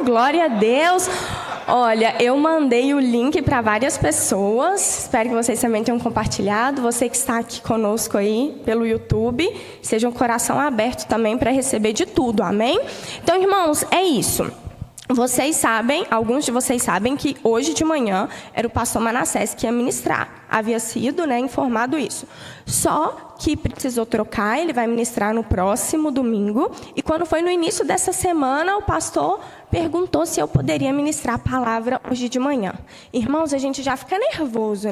glória a Deus. Olha, eu mandei o link para várias pessoas. Espero que vocês também tenham compartilhado. Você que está aqui conosco aí pelo YouTube, seja um coração aberto também para receber de tudo, amém? Então, irmãos, é isso. Vocês sabem, alguns de vocês sabem que hoje de manhã era o pastor Manassés que ia ministrar. Havia sido, informado isso. Só que precisou trocar, ele vai ministrar no próximo domingo. E quando foi no início dessa semana, o pastor perguntou se eu poderia ministrar a palavra hoje de manhã. Irmãos, a gente já fica nervoso,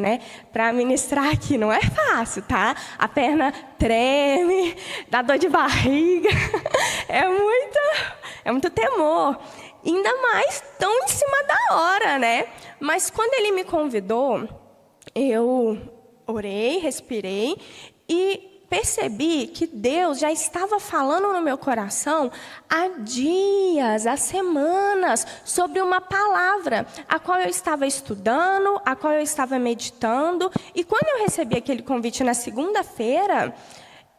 para ministrar aqui. Não é fácil, tá? A perna treme, dá dor de barriga. É muito temor. Ainda mais tão em cima da hora, Mas quando ele me convidou, eu orei, respirei e percebi que Deus já estava falando no meu coração há dias, há semanas, sobre uma palavra, a qual eu estava estudando, a qual eu estava meditando. E quando eu recebi aquele convite na segunda-feira,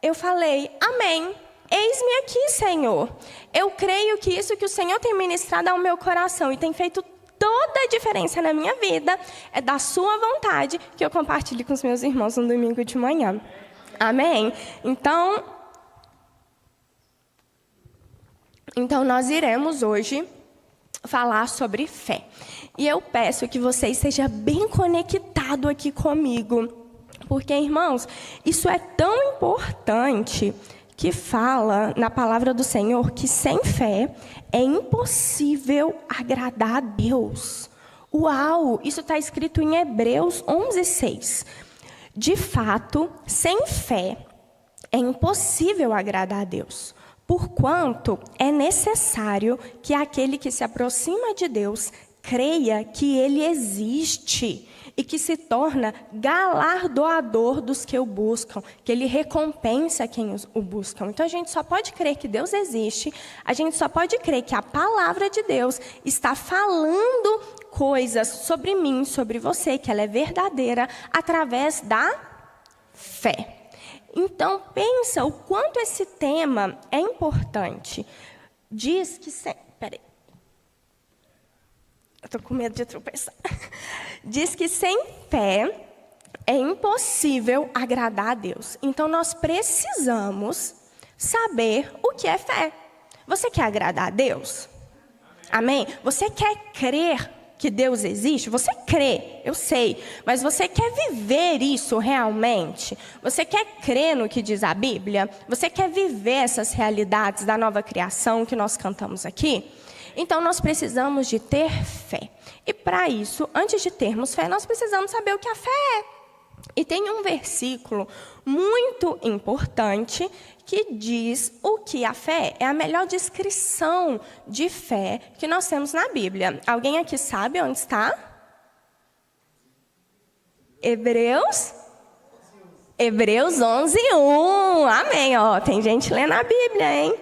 eu falei, amém. Eis-me aqui, Senhor. Eu creio que isso que o Senhor tem ministrado ao meu coração e tem feito toda a diferença na minha vida, é da sua vontade que eu compartilhe com os meus irmãos no domingo de manhã. Amém? Então nós iremos hoje falar sobre fé. E eu peço que você esteja bem conectado aqui comigo, porque, irmãos, isso é tão importante que fala na palavra do Senhor que sem fé é impossível agradar a Deus. Uau! Isso está escrito em Hebreus 11:6. De fato, sem fé é impossível agradar a Deus, porquanto é necessário que aquele que se aproxima de Deus creia que Ele existe e que se torna galardoador dos que o buscam, que Ele recompensa quem o buscam. Então, a gente só pode crer que Deus existe, a gente só pode crer que a palavra de Deus está falando coisas sobre mim, sobre você, que ela é verdadeira, através da fé. Então, pensa o quanto esse tema é importante. Diz que... Peraí. Eu estou com medo de tropeçar. Diz que sem fé é impossível agradar a Deus. Então, nós precisamos saber o que é fé. Você quer agradar a Deus? Amém? Você quer crer que Deus existe? Você crê, eu sei. Mas você quer viver isso realmente? Você quer crer no que diz a Bíblia? Você quer viver essas realidades da nova criação que nós cantamos aqui? Então, nós precisamos de ter fé. E para isso, antes de termos fé, nós precisamos saber o que a fé é. E tem um versículo muito importante que diz o que a fé é a melhor descrição de fé que nós temos na Bíblia. Alguém aqui sabe onde está? Hebreus 11:1. Amém. Tem gente lendo a Bíblia, hein?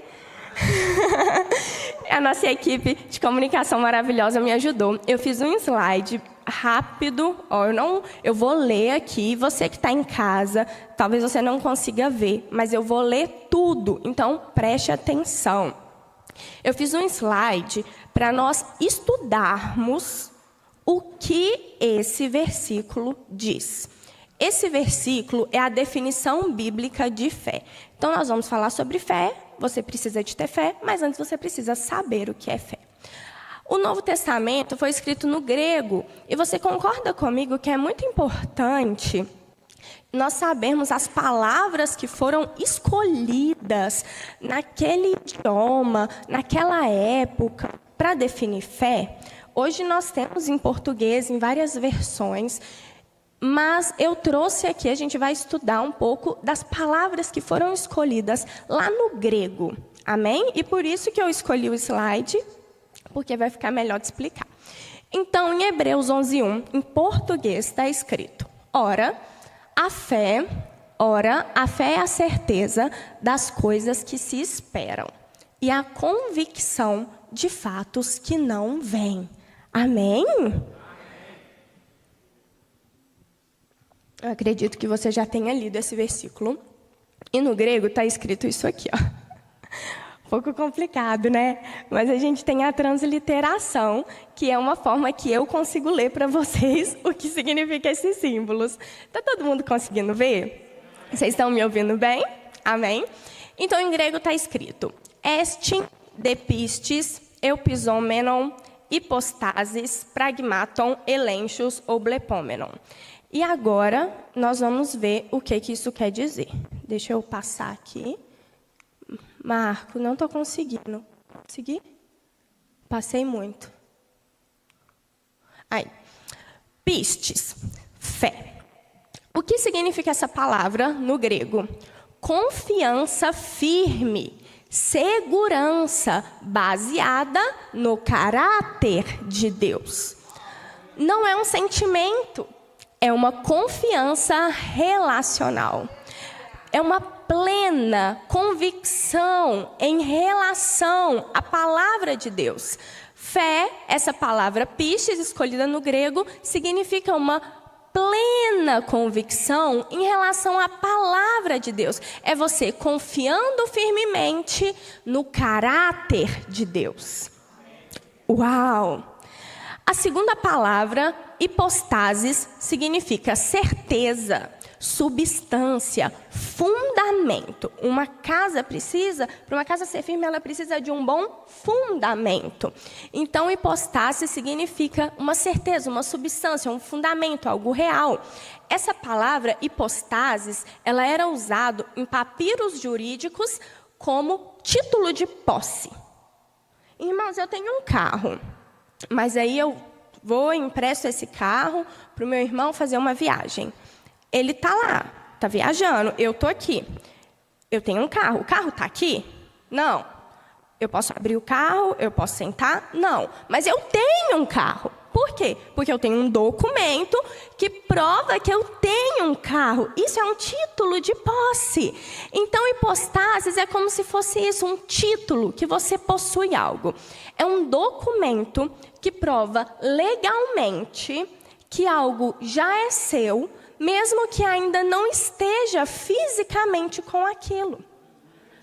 A nossa equipe de comunicação maravilhosa me ajudou. Eu fiz um slide rápido. Eu vou ler aqui. Você que está em casa, talvez você não consiga ver, mas eu vou ler tudo. Então, preste atenção. Eu fiz um slide para nós estudarmos o que esse versículo diz. Esse versículo é a definição bíblica de fé. Então, nós vamos falar sobre fé. Você precisa de ter fé, mas antes você precisa saber o que é fé. O Novo Testamento foi escrito no grego. E você concorda comigo que é muito importante nós sabermos as palavras que foram escolhidas naquele idioma, naquela época, para definir fé? Hoje nós temos em português, em várias versões, mas eu trouxe aqui, a gente vai estudar um pouco das palavras que foram escolhidas lá no grego. Amém? E por isso que eu escolhi o slide, porque vai ficar melhor de explicar. Então, em Hebreus 11:1, em português, está escrito: Ora, a fé é a certeza das coisas que se esperam e a convicção de fatos que não vêm. Amém? Eu acredito que você já tenha lido esse versículo. E no grego está escrito isso aqui, Um pouco complicado, né? Mas a gente tem a transliteração, que é uma forma que eu consigo ler para vocês o que significa esses símbolos. Está todo mundo conseguindo ver? Vocês estão me ouvindo bem? Amém? Então, em grego está escrito estin, depistes, eupizomenon, hipostasis, pragmaton, elenchos ou blepomenon. E agora, nós vamos ver o que isso quer dizer. Deixa eu passar aqui. Marco, não estou conseguindo. Consegui? Passei muito. Aí. Pistes, fé. O que significa essa palavra no grego? Confiança firme, segurança baseada no caráter de Deus. Não é um sentimento, é uma confiança relacional. É uma plena convicção em relação à palavra de Deus. Fé, essa palavra pistes, escolhida no grego, significa uma plena convicção em relação à palavra de Deus. É você confiando firmemente no caráter de Deus. Uau! A segunda palavra, hipostasis, significa certeza, substância, fundamento. Uma casa precisa, para uma casa ser firme, ela precisa de um bom fundamento. Então, hipostásis significa uma certeza, uma substância, um fundamento, algo real. Essa palavra, hipostasis, ela era usada em papiros jurídicos como título de posse. Irmãos, eu tenho um carro, mas aí eu vou e empresto esse carro para o meu irmão fazer uma viagem. Ele está lá, está viajando, eu estou aqui. Eu tenho um carro, o carro está aqui? Não. Eu posso abrir o carro, eu posso sentar? Não. Mas eu tenho um carro. Por quê? Porque eu tenho um documento que prova que eu tenho um carro. Isso é um título de posse. Então, hipostasis é como se fosse isso, um título que você possui algo. É um documento que prova legalmente que algo já é seu, mesmo que ainda não esteja fisicamente com aquilo.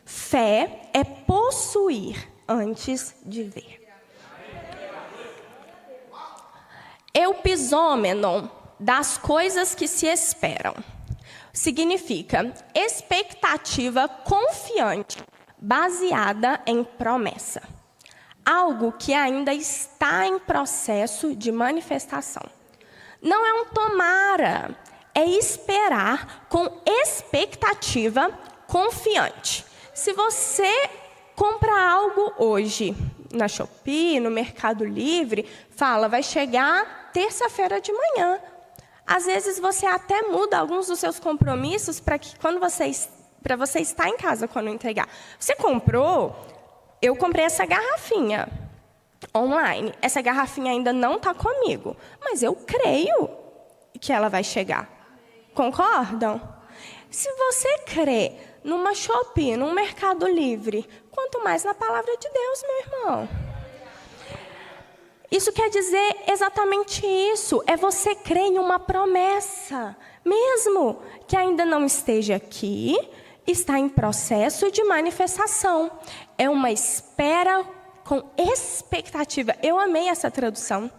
Fé é possuir antes de ver. Eupizômenon, das coisas que se esperam, significa expectativa confiante, baseada em promessa. Algo que ainda está em processo de manifestação. Não é um tomara, é esperar com expectativa confiante. Se você compra algo hoje na Shopee, no Mercado Livre, fala, vai chegar terça-feira de manhã. Às vezes você até muda alguns dos seus compromissos para você estar em casa quando entregar. Você comprou, eu comprei essa garrafinha online. Essa garrafinha ainda não está comigo, mas eu creio que ela vai chegar. Concordam? Se você crê numa Shopee, num Mercado Livre, quanto mais na palavra de Deus, meu irmão. Isso quer dizer exatamente isso. É você crer em uma promessa. Mesmo que ainda não esteja aqui, está em processo de manifestação. É uma espera com expectativa. Eu amei essa tradução.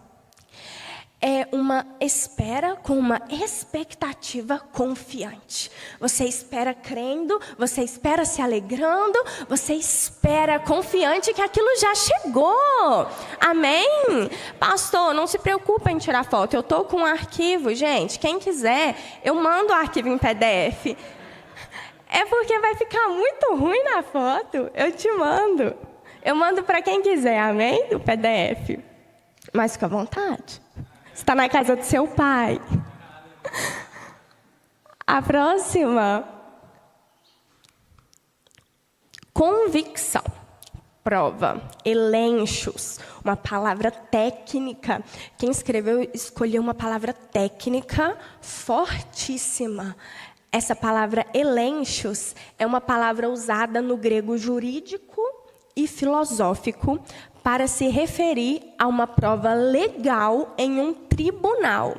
É uma espera com uma expectativa confiante. Você espera crendo, você espera se alegrando, você espera confiante que aquilo já chegou. Amém? Pastor, não se preocupe em tirar foto. Eu estou com um arquivo, gente. Quem quiser, eu mando o arquivo em PDF. É porque vai ficar muito ruim na foto. Eu te mando. Eu mando para quem quiser, amém? Do PDF. Mas fica à vontade. Está na casa do seu pai. A próxima. Convicção. Prova. Elenchos. Uma palavra técnica. Quem escreveu escolheu uma palavra técnica fortíssima. Essa palavra elenchos é uma palavra usada no grego jurídico e filosófico para se referir a uma prova legal em um tribunal.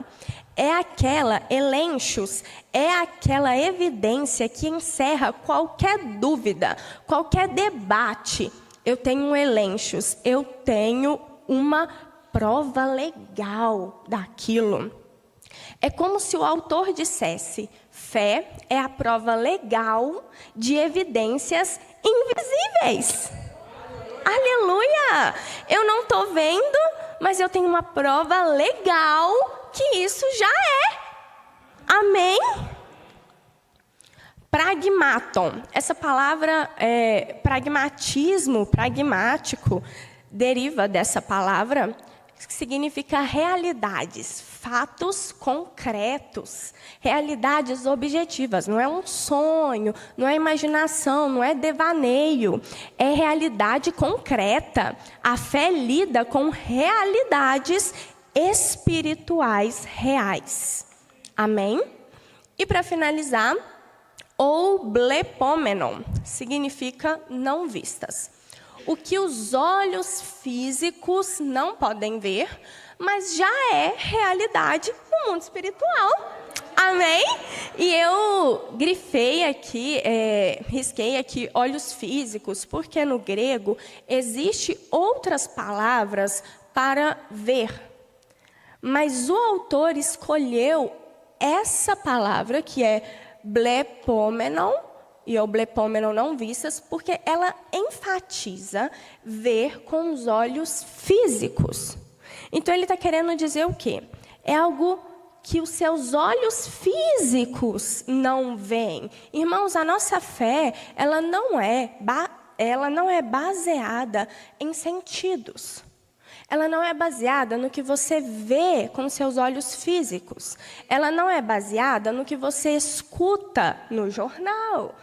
elenchos, é aquela evidência que encerra qualquer dúvida, qualquer debate. Eu tenho um elenchos, eu tenho uma prova legal daquilo. É como se o autor dissesse: fé é a prova legal de evidências invisíveis. Aleluia! Eu não estou vendo, mas eu tenho uma prova legal que isso já é. Amém? Pragmaton. Essa palavra, pragmatismo, pragmático, deriva dessa palavra, que significa realidades, fatos concretos, realidades objetivas. Não é um sonho, não é imaginação, não é devaneio. É realidade concreta. A fé lida com realidades espirituais reais. Amém? E para finalizar, ou blepômenon, significa não vistas. O que os olhos físicos não podem ver, mas já é realidade no mundo espiritual. Amém? E eu grifei aqui, risquei aqui olhos físicos, porque no grego existe outras palavras para ver. Mas o autor escolheu essa palavra, que é blepômenon, e o blepômenon não vistas, porque ela enfatiza ver com os olhos físicos. Então, ele está querendo dizer o quê? É algo que os seus olhos físicos não veem. Irmãos, a nossa fé, ela não é baseada em sentidos. Ela não é baseada no que você vê com seus olhos físicos. Ela não é baseada no que você escuta no jornal.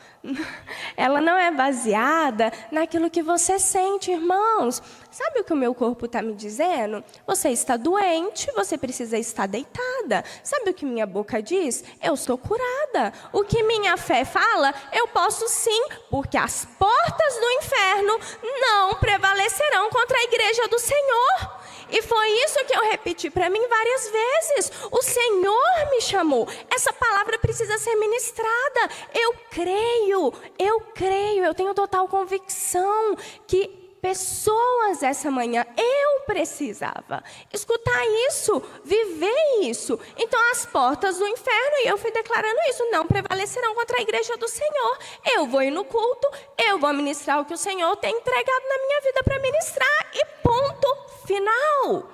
Ela não é baseada naquilo que você sente, irmãos. Sabe o que o meu corpo está me dizendo? Você está doente, você precisa estar deitada. Sabe o que minha boca diz? Eu estou curada. O que minha fé fala? Eu posso sim, porque as portas do inferno não prevalecerão contra a igreja do Senhor. E foi isso que eu repeti para mim várias vezes. O Senhor me chamou. Essa palavra precisa ser ministrada. Eu creio, eu tenho total convicção que pessoas essa manhã, eu precisava escutar isso, viver isso. Então as portas do inferno, e eu fui declarando isso, não prevalecerão contra a igreja do Senhor. Eu vou ir no culto, eu vou ministrar o que o Senhor tem entregado na minha vida para ministrar, e ponto final.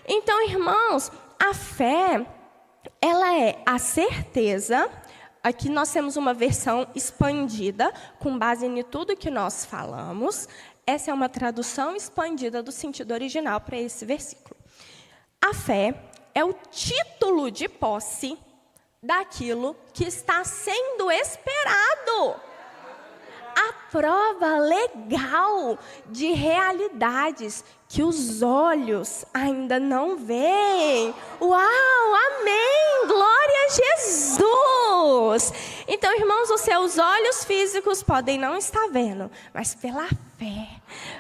Então, irmãos, a fé, ela é a certeza. Aqui nós temos uma versão expandida, com base em tudo que nós falamos. Essa é uma tradução expandida do sentido original para esse versículo. A fé é o título de posse daquilo que está sendo esperado. A prova legal de realidades que os olhos ainda não veem. Uau, amém, glória a Jesus. Então, irmãos, os seus olhos físicos podem não estar vendo, mas pela fé,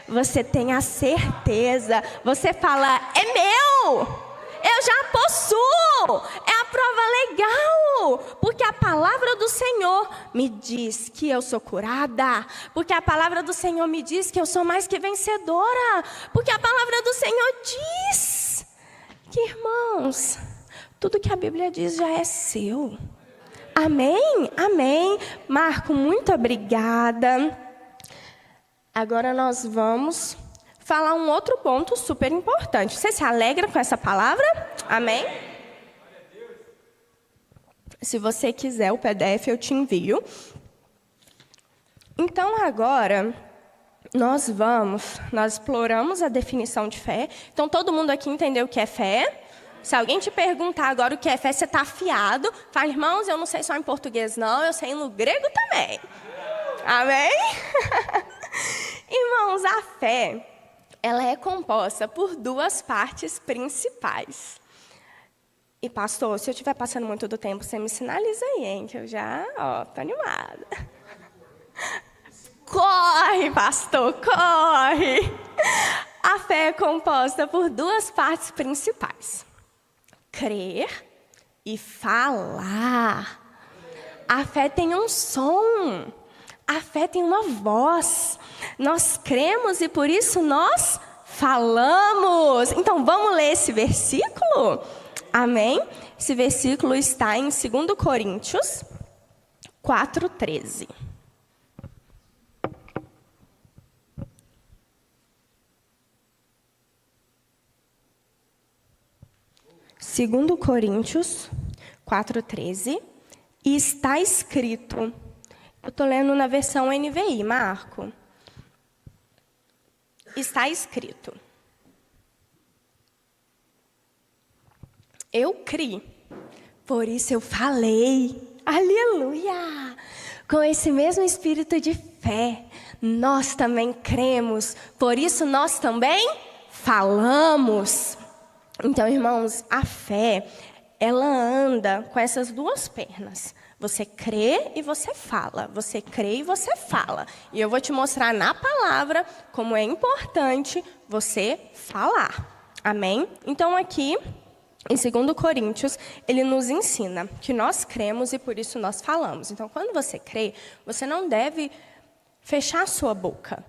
você tem a certeza, você fala, é meu. Eu já possuo, é a prova legal, porque a palavra do Senhor me diz que eu sou curada, porque a palavra do Senhor me diz que eu sou mais que vencedora, porque a palavra do Senhor diz que, irmãos, tudo que a Bíblia diz já é seu. Amém? Amém. Marco, muito obrigada. Agora nós vamos falar um outro ponto super importante. Você se alegra com essa palavra? Amém? Se você quiser o PDF, eu te envio. Então, agora, nós exploramos a definição de fé. Então, todo mundo aqui entendeu o que é fé? Se alguém te perguntar agora o que é fé, você está afiado. Fala, irmãos, eu não sei só em português, não. Eu sei no grego também. Amém? Irmãos, a fé, ela é composta por duas partes principais. E, pastor, se eu estiver passando muito do tempo, você me sinaliza aí, hein? Que eu já, tô animada. Corre, pastor, corre! A fé é composta por duas partes principais. Crer e falar. A fé tem um som. A fé tem uma voz. Nós cremos e por isso nós falamos. Então, vamos ler esse versículo? Amém? Esse versículo está em 2 Coríntios 4:13. 2 Coríntios 4:13. E está escrito... Eu estou lendo na versão NVI, Marco. Está escrito: eu criei, por isso eu falei. Aleluia! Com esse mesmo espírito de fé, nós também cremos, por isso nós também falamos. Então, irmãos, a fé, ela anda com essas duas pernas. Você crê e você fala. Você crê e você fala. E eu vou te mostrar na palavra como é importante você falar. Amém? Então, aqui, em 2 Coríntios, ele nos ensina que nós cremos e por isso nós falamos. Então, quando você crê, você não deve fechar a sua boca.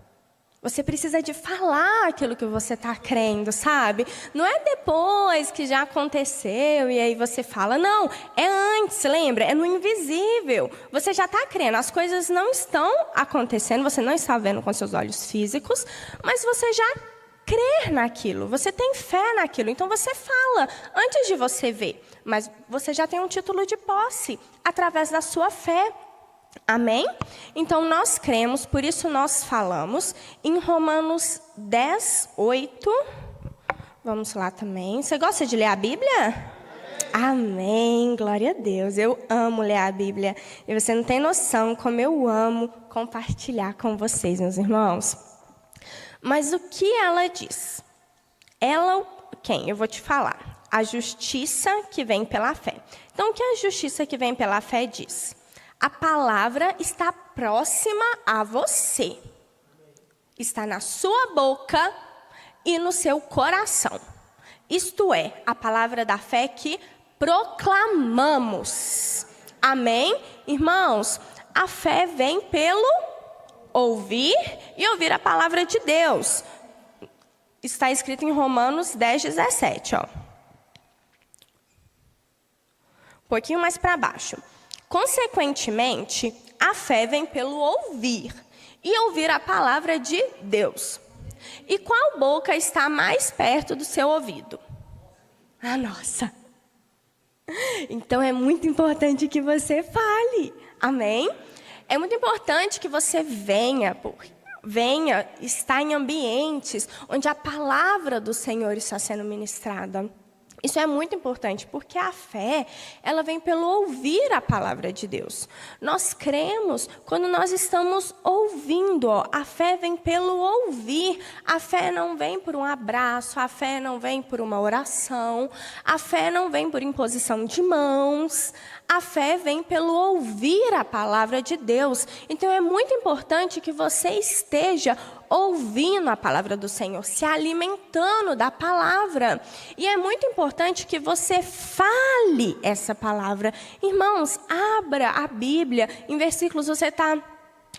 Você precisa de falar aquilo que você está crendo, sabe? Não é depois que já aconteceu e aí você fala. Não, é antes, lembra? É no invisível. Você já está crendo. As coisas não estão acontecendo, você não está vendo com seus olhos físicos, mas você já crê naquilo. Você tem fé naquilo. Então você fala antes de você ver. Mas você já tem um título de posse através da sua fé. Amém? Então, nós cremos, por isso nós falamos. Em Romanos 10:8. Vamos lá também. Você gosta de ler a Bíblia? Amém. Glória a Deus. Eu amo ler a Bíblia. E você não tem noção como eu amo compartilhar com vocês, meus irmãos. Mas o que ela diz? Ela, quem? Eu vou te falar. A justiça que vem pela fé. Então, o que a justiça que vem pela fé diz? A palavra está próxima a você. Está na sua boca e no seu coração. Isto é, a palavra da fé que proclamamos. Amém? Irmãos, a fé vem pelo ouvir e ouvir a palavra de Deus. Está escrito em Romanos 10:17. Um pouquinho mais para baixo. Consequentemente, a fé vem pelo ouvir, e ouvir a palavra de Deus. E qual boca está mais perto do seu ouvido? A nossa. Então, é muito importante que você fale. Amém? É muito importante que você venha estar em ambientes onde a palavra do Senhor está sendo ministrada. Isso é muito importante, porque a fé, ela vem pelo ouvir a palavra de Deus. Nós cremos quando nós estamos ouvindo. A fé vem pelo ouvir. A fé não vem por um abraço, a fé não vem por uma oração, a fé não vem por imposição de mãos. A fé vem pelo ouvir a palavra de Deus. Então, é muito importante que você esteja ouvindo a palavra do Senhor, se alimentando da palavra. E é muito importante que você fale essa palavra. Irmãos, abra a Bíblia. Em versículos você está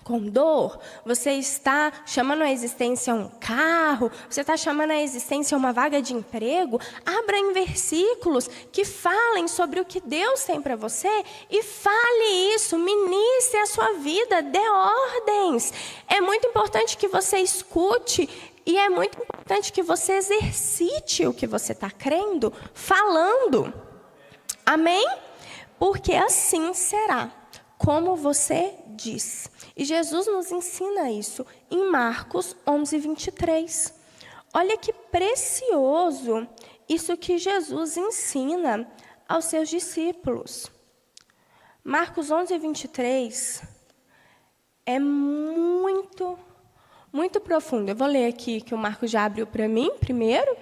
com dor, você está chamando a existência um carro, você está chamando a existência uma vaga de emprego. Abra em versículos que falem sobre o que Deus tem para você e fale isso, ministre a sua vida, dê ordens. É muito importante que você escute e é muito importante que você exercite o que você está crendo, falando. Amém? Porque assim será, como você diz. E Jesus nos ensina isso em Marcos 11:23. Olha que precioso isso que Jesus ensina aos seus discípulos. Marcos 11:23 é muito profundo. Eu vou ler aqui que o Marcos já abriu para mim primeiro.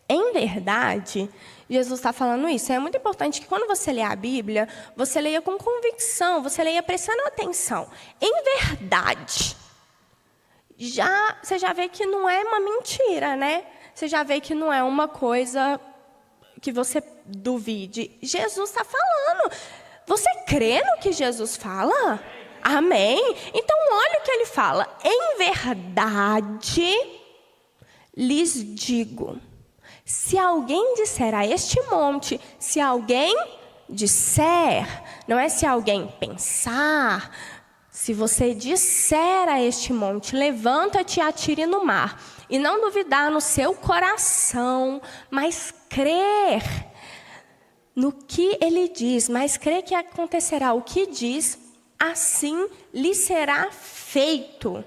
Em verdade, Jesus está falando isso. É muito importante que quando você lê a Bíblia, você leia com convicção, você leia prestando atenção. Em verdade, você já vê que não é uma mentira, né? Você já vê que não é uma coisa que você duvide. Jesus está falando. Você crê no que Jesus fala? Amém? Então, olha o que ele fala. Em verdade, lhes digo, se alguém disser a este monte, se alguém disser, não é se alguém pensar, se você disser a este monte, levanta-te e atire no mar, e não duvidar no seu coração, mas crer no que ele diz, mas crer que acontecerá o que diz, assim lhe será feito.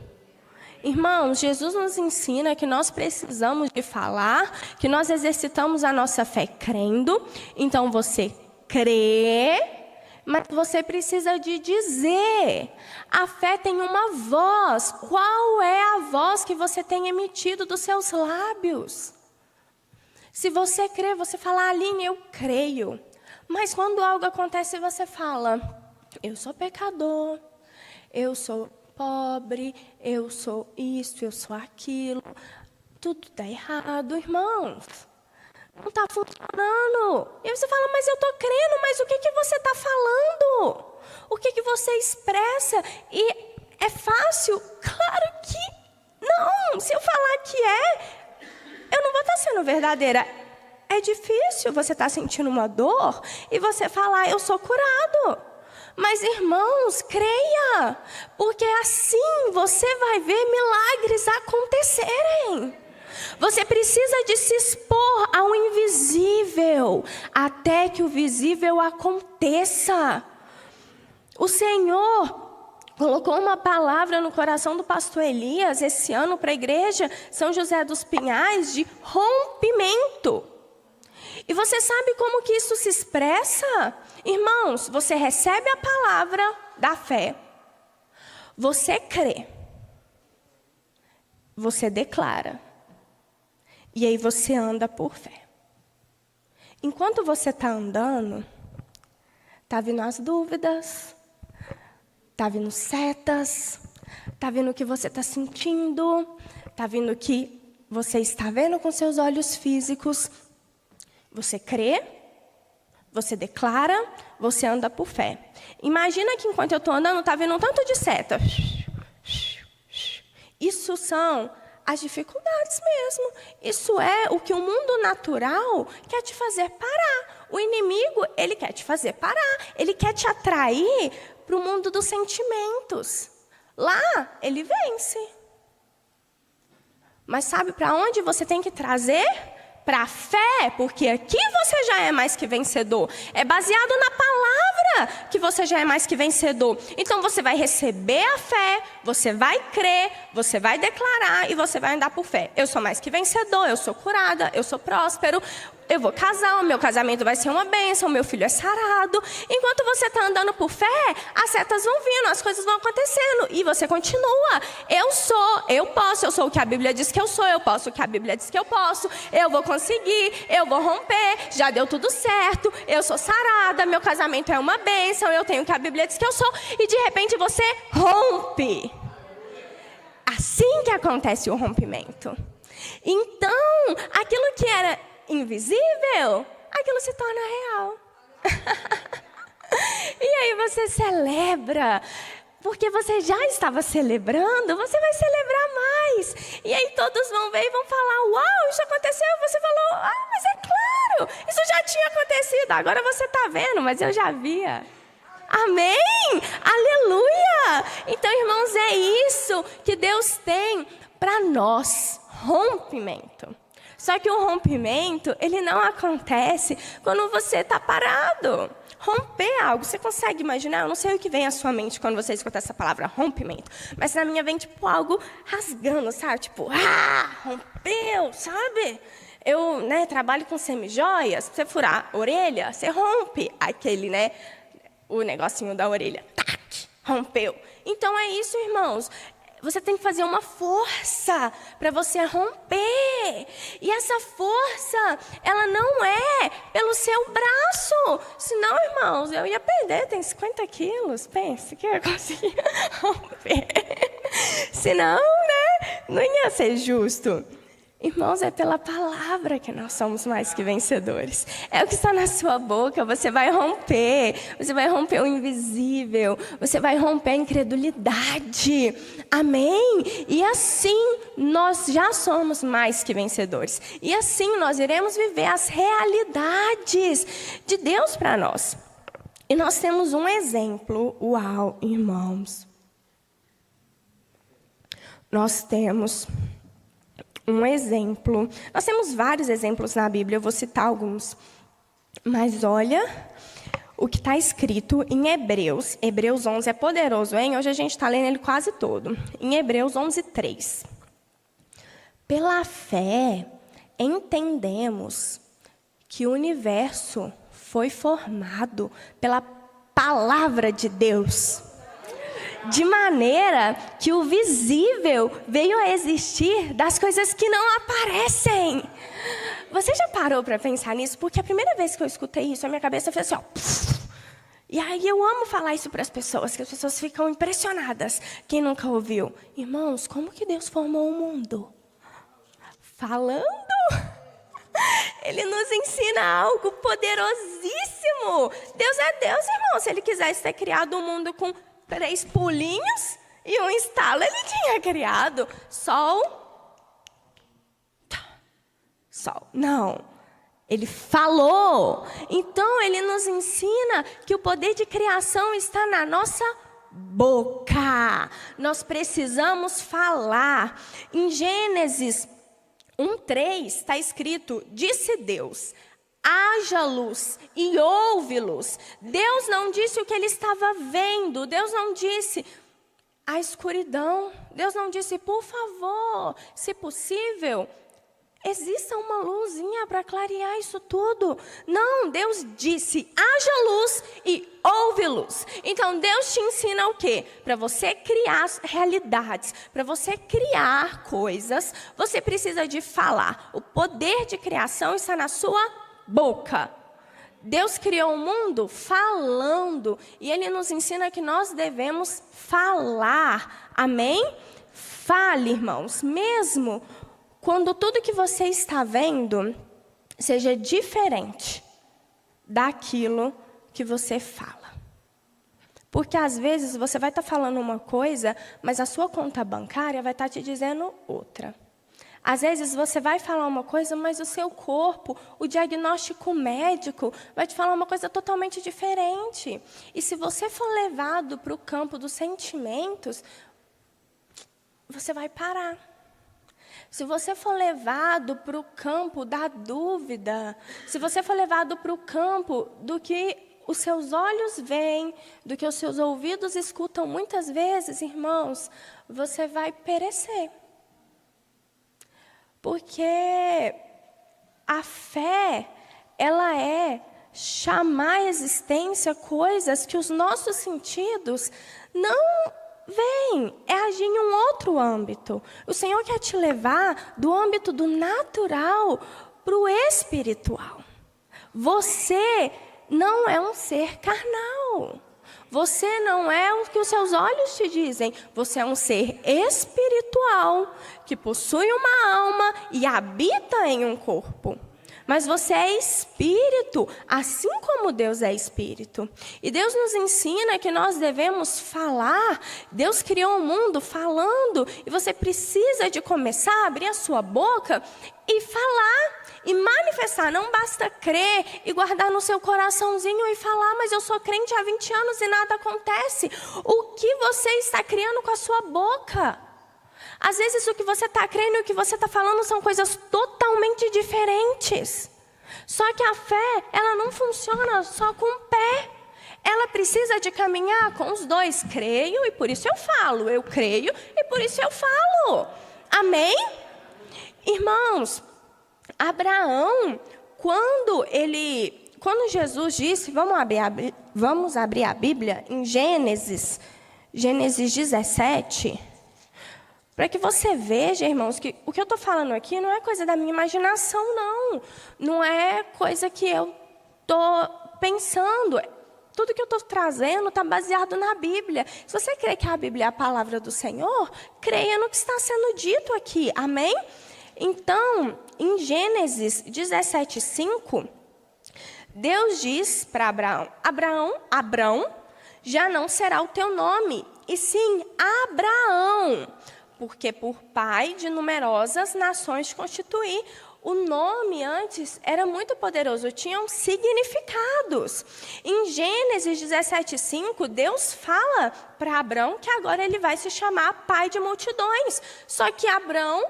Irmãos, Jesus nos ensina que nós precisamos de falar, que nós exercitamos a nossa fé crendo. Então você crê, mas você precisa de dizer. A fé tem uma voz. Qual é a voz que você tem emitido dos seus lábios? Se você crê, você fala, Aline, eu creio. Mas quando algo acontece, você fala, eu sou pecador, eu sou pobre, eu sou isso, eu sou aquilo. Tudo está errado, irmãos. Não está funcionando. E aí você fala, mas eu estou crendo, mas o que você está falando? O que você expressa? E é fácil? Claro que não. Se eu falar que eu não vou estar sendo verdadeira. É difícil você estar sentindo uma dor e você falar, eu sou curado. Mas, irmãos, creia, porque assim você vai ver milagres acontecerem. Você precisa de se expor ao invisível, até que o visível aconteça. O Senhor colocou uma palavra no coração do pastor Elias, esse ano, para a igreja São José dos Pinhais, de rompimento. E você sabe como que isso se expressa? Irmãos, você recebe a palavra da fé, você crê, você declara, e aí você anda por fé. Enquanto você está andando, está vindo as dúvidas, está vindo setas, está vindo o que você está sentindo, está vindo o que você está vendo com seus olhos físicos. Você crê, você declara, você anda por fé. Imagina que enquanto eu estou andando, está vindo um tanto de seta. Isso são as dificuldades mesmo. Isso é o que o mundo natural quer te fazer parar. O inimigo, ele quer te fazer parar. Ele quer te atrair para o mundo dos sentimentos. Lá, ele vence. Mas sabe para onde você tem que trazer? Para a fé, porque aqui você já é mais que vencedor. É baseado na palavra que você já é mais que vencedor. Então você vai receber a fé, você vai crer, você vai declarar e você vai andar por fé. Eu sou mais que vencedor, eu sou curada, eu sou próspero, eu vou casar, o meu casamento vai ser uma bênção, o meu filho é sarado. Enquanto você está andando por fé, as setas vão vindo, as coisas vão acontecendo. E você continua. Eu sou, eu posso, eu sou o que a Bíblia diz que eu sou, eu posso o que a Bíblia diz que eu posso, eu vou conseguir, eu vou romper, já deu tudo certo, eu sou sarada, meu casamento é uma bênção, eu tenho o que a Bíblia diz que eu sou. E de repente você rompe. Assim que acontece o rompimento. Então, aquilo que era invisível, aquilo se torna real. E aí você celebra, porque você já estava celebrando, você vai celebrar mais. E aí todos vão ver e vão falar, uau, isso aconteceu. Você falou, mas é claro, isso já tinha acontecido, agora você está vendo, mas eu já via. Amém? Aleluia! Então, irmãos, é isso que Deus tem para nós, rompimento. Só que o rompimento, ele não acontece quando você está parado. Romper algo, você consegue imaginar? Eu não sei o que vem à sua mente quando você escuta essa palavra, rompimento. Mas na minha vem, tipo, algo rasgando, sabe? Tipo, rompeu, sabe? Eu, trabalho com semijoias. Você furar a orelha, você rompe aquele, o negocinho da orelha. Tac, rompeu. Então é isso, irmãos. Você tem que fazer uma força para você romper. E essa força, ela não é pelo seu braço. Senão, irmãos, eu ia perder, tem 50 quilos. Pensa que eu ia conseguir romper. Senão, não ia ser justo. Irmãos, é pela palavra que nós somos mais que vencedores. É o que está na sua boca. Você vai romper o invisível. Você vai romper a incredulidade. Amém? E assim nós já somos mais que vencedores. E assim nós iremos viver as realidades de Deus para nós. E nós temos um exemplo. Uau, irmãos. Nós temos um exemplo. Nós temos vários exemplos na Bíblia, eu vou citar alguns. Mas olha o que está escrito em Hebreus. Hebreus 11 é poderoso, hein? Hoje a gente está lendo ele quase todo. Em Hebreus 11:3. Pela fé, entendemos que o universo foi formado pela palavra de Deus, de maneira que o visível veio a existir das coisas que não aparecem. Você já parou para pensar nisso? Porque a primeira vez que eu escutei isso, a minha cabeça fez assim, ó. E aí eu amo falar isso para as pessoas, que as pessoas ficam impressionadas. Quem nunca ouviu? Irmãos, como que Deus formou o mundo? Falando. Ele nos ensina algo poderosíssimo. Deus é Deus, irmão. Se Ele quisesse ter criado o mundo com 3 pulinhos e um estalo, Ele tinha criado. Sol. Não. Ele falou. Então, Ele nos ensina que o poder de criação está na nossa boca. Nós precisamos falar. Em Gênesis 1:3 está escrito: disse Deus, haja luz e ouve-luz. Deus não disse o que ele estava vendo. Deus não disse a escuridão. Deus não disse, por favor, se possível, exista uma luzinha para clarear isso tudo. Não, Deus disse, haja luz e ouve luz. Então, Deus te ensina o quê? Para você criar realidades, para você criar coisas, você precisa de falar. O poder de criação está na sua boca. Deus criou o mundo falando. E Ele nos ensina que nós devemos falar. Amém? Fale, irmãos, mesmo quando tudo que você está vendo seja diferente daquilo que você fala. Porque às vezes você vai estar falando uma coisa, mas a sua conta bancária vai estar te dizendo outra. Às vezes você vai falar uma coisa, mas o seu corpo, o diagnóstico médico, vai te falar uma coisa totalmente diferente. E se você for levado para o campo dos sentimentos, você vai parar. Se você for levado para o campo da dúvida, se você for levado para o campo do que os seus olhos veem, do que os seus ouvidos escutam muitas vezes, irmãos, você vai perecer. Porque a fé, ela é chamar à existência coisas que os nossos sentidos não veem, é agir em um outro âmbito. O Senhor quer te levar do âmbito do natural para o espiritual. Você não é um ser carnal. Você não é o que os seus olhos te dizem. Você é um ser espiritual, que possui uma alma e habita em um corpo. Mas você é espírito, assim como Deus é espírito. E Deus nos ensina que nós devemos falar. Deus criou o mundo falando. E você precisa de começar a abrir a sua boca e falar. E manifestar. Não basta crer e guardar no seu coraçãozinho e falar, mas eu sou crente há 20 anos e nada acontece. O que você está criando com a sua boca? Às vezes o que você está crendo e o que você está falando são coisas totalmente diferentes. Só que a fé, ela não funciona só com o pé. Ela precisa de caminhar com os dois. Creio e por isso eu falo. Eu creio e por isso eu falo. Amém? Irmãos, Abraão, quando Jesus disse, vamos abrir a Bíblia em Gênesis 17, para que você veja, irmãos, que o que eu estou falando aqui não é coisa da minha imaginação, não. Não é coisa que eu estou pensando. Tudo que eu estou trazendo está baseado na Bíblia. Se você crê que a Bíblia é a palavra do Senhor, creia no que está sendo dito aqui. Amém? Então, em Gênesis 17:5, Deus diz para Abrão, já não será o teu nome, e sim Abraão, porque por pai de numerosas nações te constituí. O nome antes era muito poderoso, tinham significados. Em Gênesis 17:5, Deus fala para Abrão que agora ele vai se chamar pai de multidões. Só que Abraão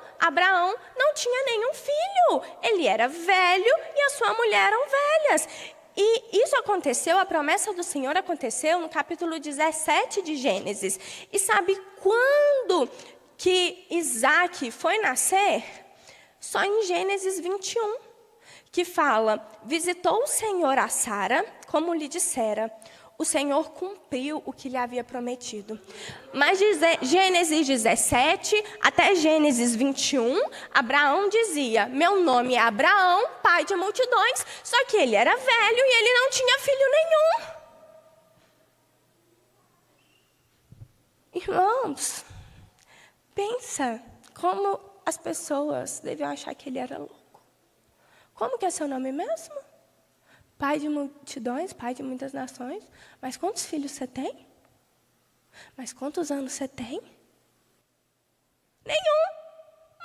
não tinha nenhum filho. Ele era velho e a sua mulher eram velhas. E isso aconteceu, a promessa do Senhor aconteceu no capítulo 17 de Gênesis. E sabe quando que Isaac foi nascer? Só em Gênesis 21, que fala, visitou o Senhor a Sara, como lhe dissera. O Senhor cumpriu o que lhe havia prometido. Mas de Gênesis 17 até Gênesis 21, Abraão dizia, meu nome é Abraão, pai de multidões, só que ele era velho e ele não tinha filho nenhum. Irmãos, pensa como as pessoas deviam achar que ele era louco. Como que é seu nome mesmo? Pai de multidões, pai de muitas nações. Mas quantos filhos você tem? Mas quantos anos você tem? Nenhum.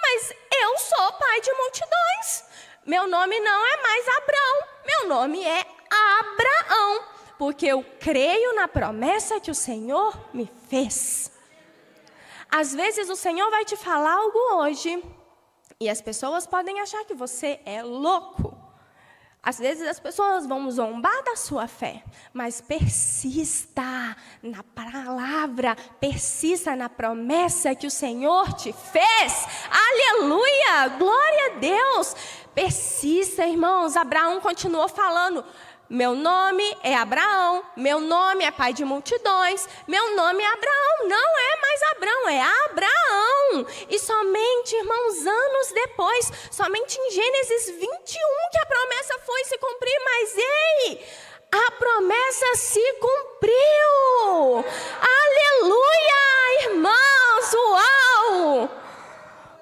Mas eu sou pai de multidões. Meu nome não é mais Abrão. Meu nome é Abraão. Porque eu creio na promessa que o Senhor me fez. Às vezes o Senhor vai te falar algo hoje e as pessoas podem achar que você é louco. Às vezes as pessoas vão zombar da sua fé, mas persista na palavra, persista na promessa que o Senhor te fez. Aleluia! Glória a Deus! Persista, irmãos. Abraão continuou falando. Meu nome é Abraão, meu nome é pai de multidões, meu nome é Abraão, não é mais Abrão, é Abraão. E somente, irmãos, anos depois, somente em Gênesis 21 que a promessa foi se cumprir, mas ei, a promessa se cumpriu. Aleluia, irmãos, uau!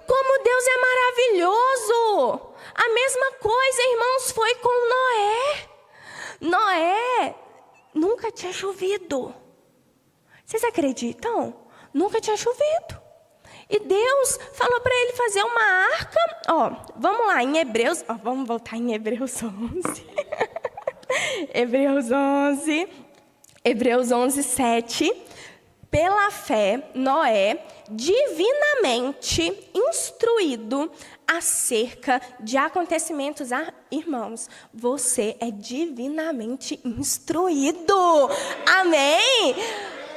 Como Deus é maravilhoso. A mesma coisa, irmãos, foi com Noé. Noé nunca tinha chovido. Vocês acreditam? Nunca tinha chovido. E Deus falou para ele fazer uma arca. Vamos lá, em Hebreus. Vamos voltar em Hebreus 11. Hebreus 11, 7. Pela fé, Noé, divinamente instruído acerca de acontecimentos. Irmãos, você é divinamente instruído. Amém?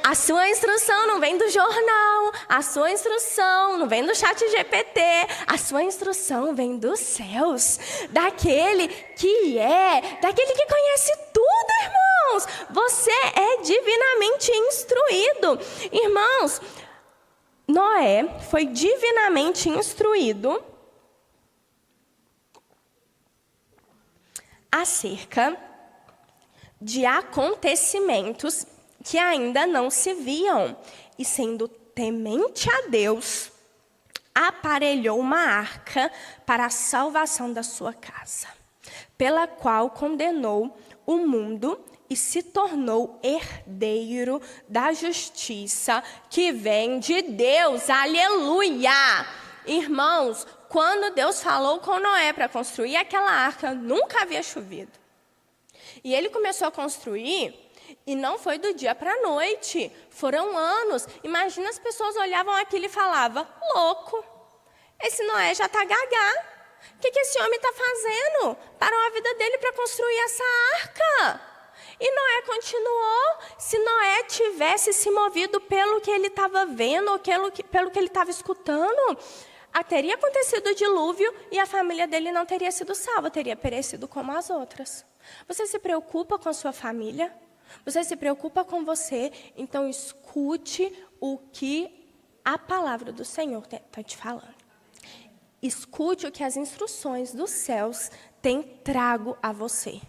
A sua instrução não vem do jornal, a sua instrução não vem do ChatGPT, a sua instrução vem dos céus, daquele que conhece tudo, irmãos. Você é divinamente instruído. Irmãos, Noé foi divinamente instruído acerca de acontecimentos que ainda não se viam, e sendo temente a Deus, aparelhou uma arca para a salvação da sua casa, pela qual condenou o mundo e se tornou herdeiro da justiça que vem de Deus. Aleluia! Irmãos, quando Deus falou com Noé para construir aquela arca, nunca havia chovido. E ele começou a construir, e não foi do dia para a noite, foram anos. Imagina, as pessoas olhavam aquilo e falavam, louco, esse Noé já está gagá. O que esse homem está fazendo? Parou a vida dele para construir essa arca. E Noé continuou. Se Noé tivesse se movido pelo que ele estava vendo, ou pelo que ele estava escutando, teria acontecido o dilúvio e a família dele não teria sido salva, teria perecido como as outras. Você se preocupa com a sua família? Você se preocupa com você? Então escute o que a palavra do Senhor está te falando. Escute o que as instruções dos céus têm trago a você.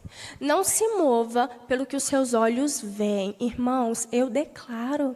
Não se mova pelo que os seus olhos veem. Irmãos, eu declaro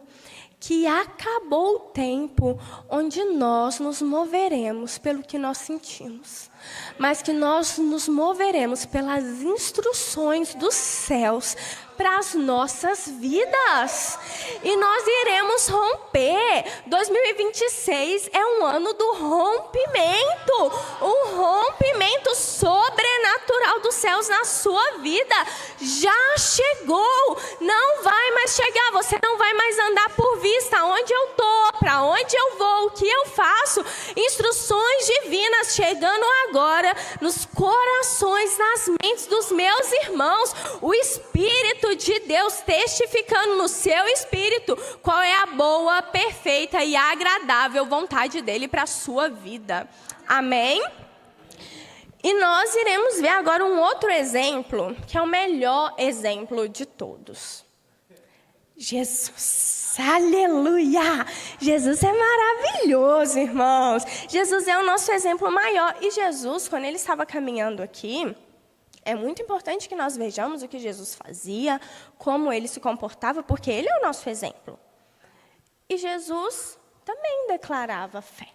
que acabou o tempo onde nós nos moveremos pelo que nós sentimos, mas que nós nos moveremos pelas instruções dos céus para as nossas vidas. E nós iremos romper. 2026 é um ano do rompimento. Um rompimento sobrenatural dos céus na sua vida. Já chegou. Não vai mais chegar. Você não vai mais andar por vista. Onde eu estou, para onde eu vou, o que eu faço. Instruções divinas chegando agora nos corações, nas mentes dos meus irmãos. O Espírito de Deus testificando no seu espírito qual é a boa, perfeita e agradável vontade dele para a sua vida. Amém? E nós iremos ver agora um outro exemplo, que é o melhor exemplo de todos. Jesus. Aleluia! Jesus é maravilhoso, irmãos. Jesus é o nosso exemplo maior. E Jesus, quando ele estava caminhando aqui, é muito importante que nós vejamos o que Jesus fazia, como ele se comportava, porque ele é o nosso exemplo. E Jesus também declarava fé.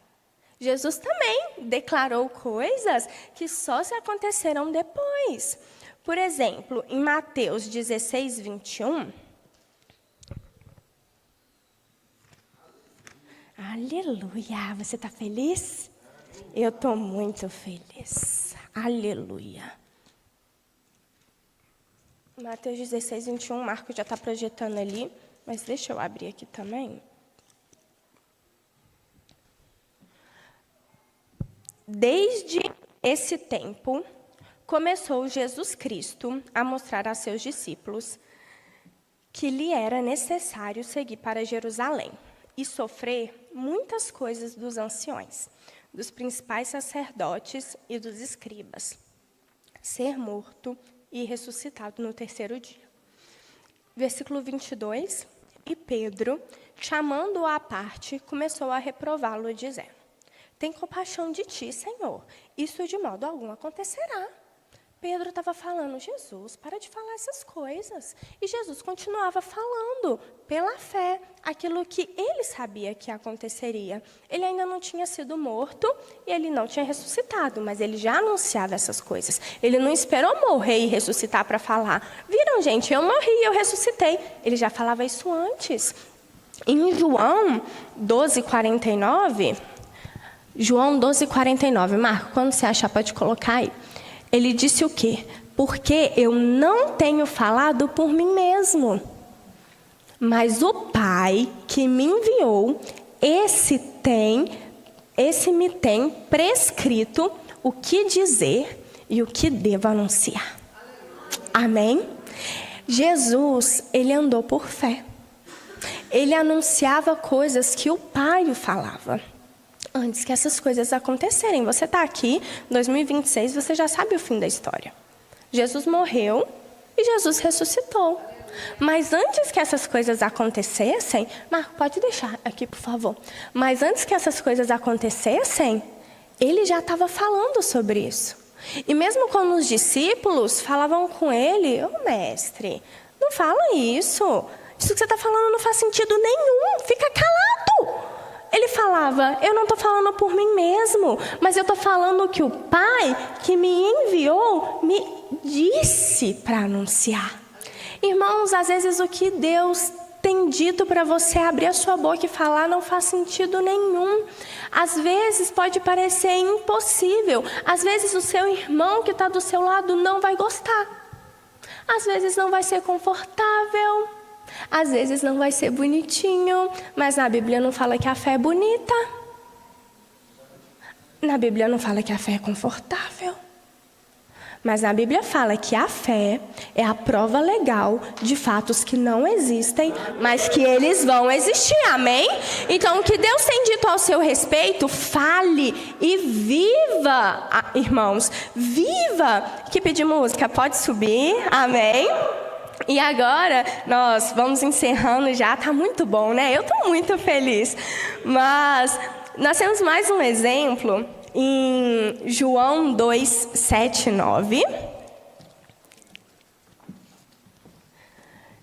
Jesus também declarou coisas que só se acontecerão depois. Por exemplo, em Mateus 16, 21... Aleluia! Você está feliz? Eu estou muito feliz. Aleluia! Mateus 16, 21, o Marco já está projetando ali, mas deixa eu abrir aqui também. Desde esse tempo, começou Jesus Cristo a mostrar a seus discípulos que lhe era necessário seguir para Jerusalém e sofrer muitas coisas dos anciões, dos principais sacerdotes e dos escribas, ser morto e ressuscitado no terceiro dia. Versículo 22, e Pedro, chamando-o à parte, começou a reprová-lo, dizendo: tem compaixão de ti, Senhor, isso de modo algum acontecerá. Pedro estava falando: Jesus, para de falar essas coisas. E Jesus continuava falando, pela fé, aquilo que ele sabia que aconteceria. Ele ainda não tinha sido morto e ele não tinha ressuscitado, mas ele já anunciava essas coisas. Ele não esperou morrer e ressuscitar para falar: viram, gente, eu morri, eu ressuscitei. Ele já falava isso antes. Em João 12:49, João 12:49, Marco, quando você achar, pode colocar aí. Ele disse o quê? Porque eu não tenho falado por mim mesmo, mas o Pai que me enviou, esse me tem prescrito o que dizer e o que devo anunciar. Amém? Jesus, ele andou por fé. Ele anunciava coisas que o Pai o falava. Antes que essas coisas acontecerem. Você está aqui, em 2026, você já sabe o fim da história. Jesus morreu e Jesus ressuscitou. Mas antes que essas coisas acontecessem... Marco, pode deixar aqui, por favor. Mas antes que essas coisas acontecessem, ele já estava falando sobre isso. E mesmo quando os discípulos falavam com ele: ô mestre, não fala isso. Isso que você está falando não faz sentido nenhum. Fica calado. Ele falava: eu não estou falando por mim mesmo, mas eu estou falando que o Pai que me enviou me disse para anunciar. Irmãos, às vezes o que Deus tem dito para você abrir a sua boca e falar não faz sentido nenhum. Às vezes pode parecer impossível. Às vezes o seu irmão que está do seu lado não vai gostar. Às vezes não vai ser confortável. Às vezes não vai ser bonitinho, mas na Bíblia não fala que a fé é bonita. Na Bíblia não fala que a fé é confortável. Mas na Bíblia fala que a fé é a prova legal de fatos que não existem, mas que eles vão existir, amém? Então, o que Deus tem dito ao seu respeito, fale e viva, irmãos, viva. Equipe de música, pode subir, amém? E agora, nós vamos encerrando já, tá muito bom, né? Eu estou muito feliz. Mas nós temos mais um exemplo em João 2, 7 e 9.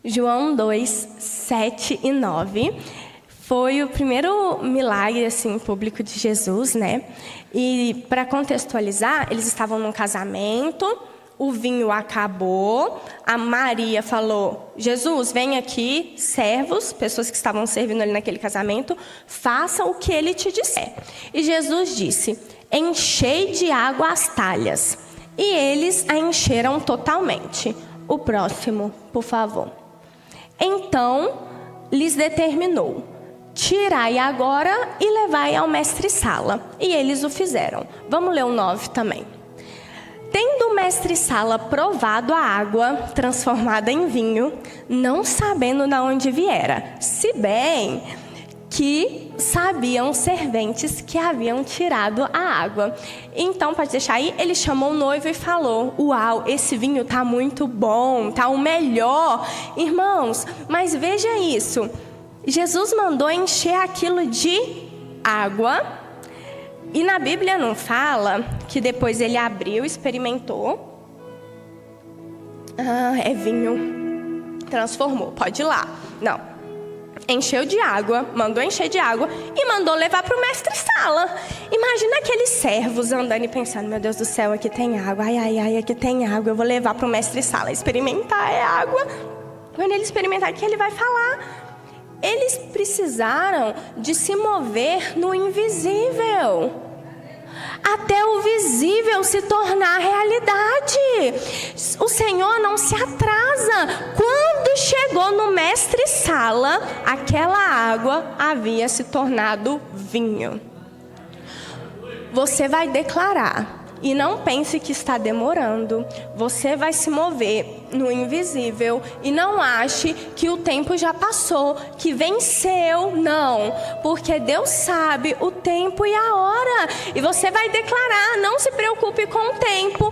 João 2, 7 e 9. Foi o primeiro milagre assim público de Jesus, né? E para contextualizar, eles estavam num casamento, o vinho acabou, a Maria falou: Jesus, vem aqui, servos, pessoas que estavam servindo ali naquele casamento, façam o que ele te disser. E Jesus disse: enchei de água as talhas. E eles a encheram totalmente. O próximo, por favor. Então, lhes determinou: tirai agora e levai ao mestre-sala. E eles o fizeram. Vamos ler o 9 também. Tendo o mestre-sala provado a água transformada em vinho, não sabendo de onde viera, se bem que sabiam os serventes que haviam tirado a água. Então, pode deixar aí, ele chamou o noivo e falou: uau, esse vinho está muito bom, está o melhor. Irmãos, mas veja isso. Jesus mandou encher aquilo de água. E na Bíblia não fala que depois ele abriu, experimentou. É vinho. Transformou, pode ir lá. Não. Encheu de água, mandou encher de água e mandou levar para o mestre-sala. Imagina aqueles servos andando e pensando: meu Deus do céu, aqui tem água. Ai, ai, ai, aqui tem água. Eu vou levar para o mestre-sala. Experimentar é água. Quando ele experimentar, o que ele vai falar? Eles precisaram de se mover no invisível, até o visível se tornar realidade. O Senhor não se atrasa. Quando chegou no mestre-sala, aquela água havia se tornado vinho. Você vai declarar. E não pense que está demorando. Você vai se mover no invisível. E não ache que o tempo já passou, que venceu. Não, porque Deus sabe o tempo e a hora. E você vai declarar, não se preocupe com o tempo.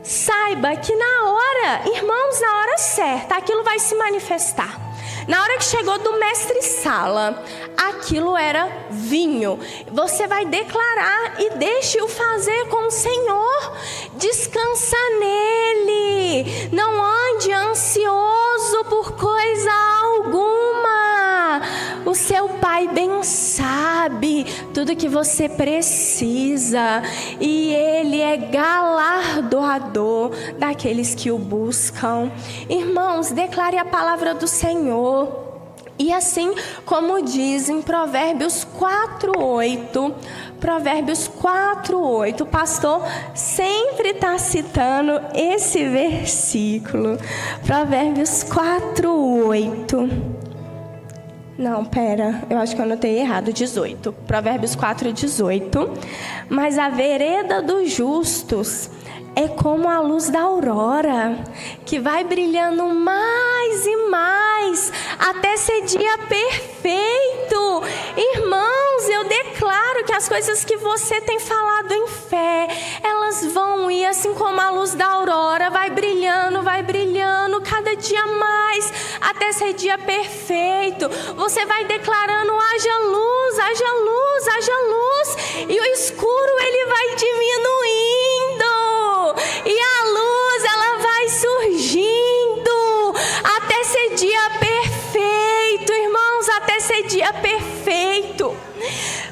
Saiba que na hora, irmãos, na hora certa, aquilo vai se manifestar. Na hora que chegou do mestre-sala, aquilo era vinho. Você vai declarar e deixe-o fazer com o Senhor. Descansa nele. Não ande ansioso por coisa alguma. O seu Pai bem sabe tudo que você precisa. E Ele é galardoador daqueles que o buscam. Irmãos, declare a palavra do Senhor. E assim como diz em Provérbios 4:8, Provérbios 4:8, o pastor sempre está citando esse versículo. Provérbios 4:8. Não, pera, eu acho que eu anotei errado, 18. Provérbios 4:18. Mas a vereda dos justos é como a luz da aurora, que vai brilhando mais e mais, até ser dia perfeito. Irmãos, eu declaro que as coisas que você tem falado em fé, elas vão ir assim como a luz da aurora, vai brilhando, cada dia mais, até ser dia perfeito. Você vai declarando: haja luz, haja luz, haja luz, e o escuro ele vai diminuindo. E a luz, ela vai surgindo até ser dia perfeito, irmãos, até ser dia perfeito.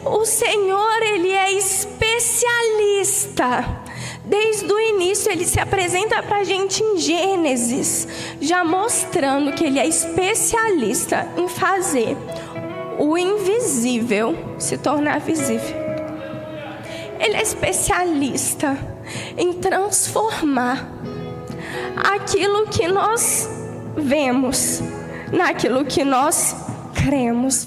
O Senhor, Ele é especialista. Desde o início, Ele se apresenta para a gente em Gênesis, já mostrando que Ele é especialista em fazer o invisível se tornar visível. Ele é especialista em transformar aquilo que nós vemos naquilo que nós cremos.